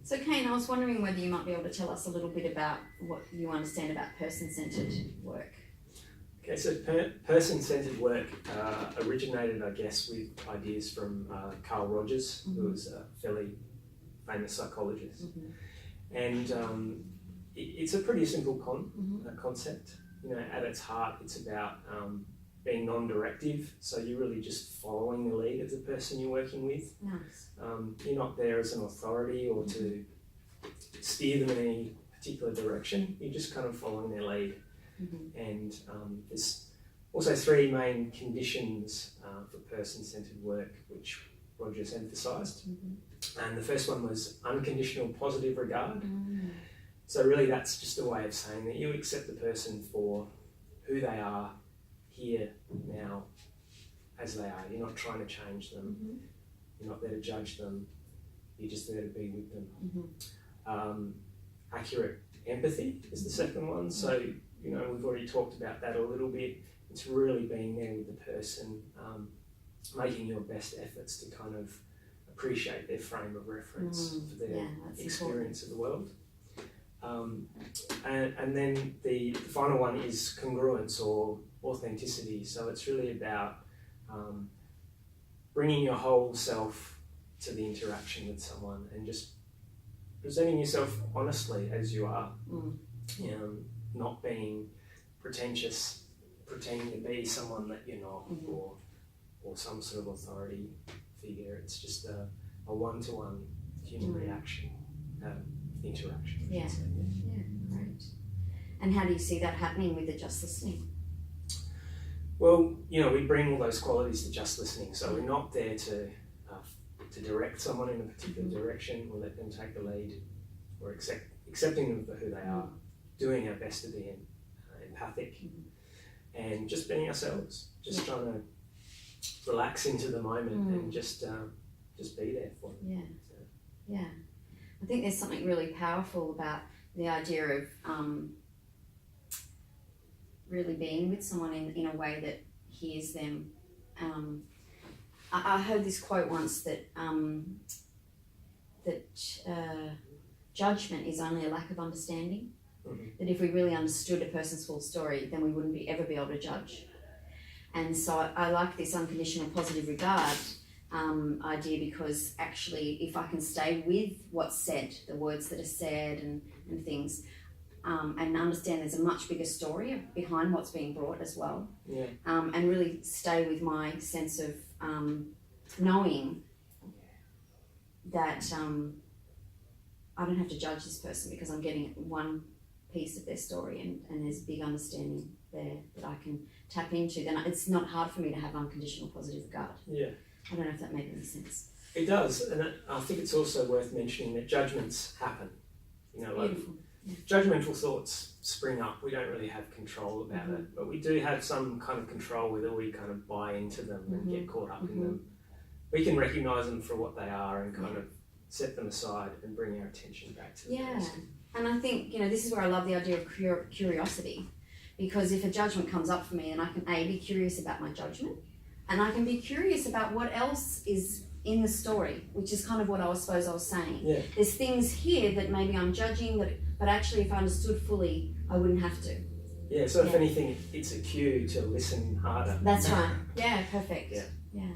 So Kane, I was wondering whether you might be able to tell us a little bit about what you understand about person-centred work. Okay, so person-centred work originated, I guess, with ideas from Carl Rogers, who was a fairly famous psychologist. And it's a pretty simple concept. You know, at its heart, it's about being non-directive, so you're really just following the lead of the person you're working with. Nice. You're not there as an authority or to steer them in any particular direction. You're just kind of following their lead. And there's also three main conditions for person-centred work, which Rogers emphasised. And the first one was unconditional positive regard. So really that's just a way of saying that you accept the person for who they are here, now, as they are. You're not trying to change them. You're not there to judge them. You're just there to be with them. Accurate empathy is the second one. So, you know, we've already talked about that a little bit. It's really being there with the person, making your best efforts to kind of appreciate their frame of reference for their experience of the world. And then the final one is congruence or authenticity. So it's really about bringing your whole self to the interaction with someone and just presenting yourself honestly as you are, not being pretentious, pretending to be someone that you're not, or some sort of authority figure. It's just a one-to-one human interaction. Yeah, great. And how do you see that happening with the just listening? Well, you know, we bring all those qualities to just listening. So we're not there to direct someone in a particular direction or let them take the lead. We're accepting them for who they are, doing our best to be empathic, and just being ourselves. Just trying to relax into the moment and just be there for them. Yeah. I think there's something really powerful about the idea of really being with someone in a way that hears them. I heard this quote once that judgment is only a lack of understanding. That if we really understood a person's full story, then we wouldn't ever be able to judge. And so I like this unconditional positive regard idea, because actually if I can stay with what's said, the words that are said and things, and understand there's a much bigger story behind what's being brought as well, and really stay with my sense of knowing that I don't have to judge this person because I'm getting one piece of their story and there's big understanding there that I can tap into, then it's not hard for me to have unconditional positive regard. I don't know if that makes any sense. It does, and I think it's also worth mentioning that judgments happen. You know, like judgmental thoughts spring up. We don't really have control about it, but we do have some kind of control whether we kind of buy into them and get caught up in them. We can recognise them for what they are and kind of set them aside and bring our attention back to the person. And I think, you know, this is where I love the idea of curiosity, because if a judgment comes up for me, and I can be curious about my judgment, and I can be curious about what else is in the story, which is kind of what I suppose I was saying. There's things here that maybe I'm judging, but actually if I understood fully, I wouldn't have to. So if anything, it's a cue to listen harder. That's right. Yeah, perfect. Yeah.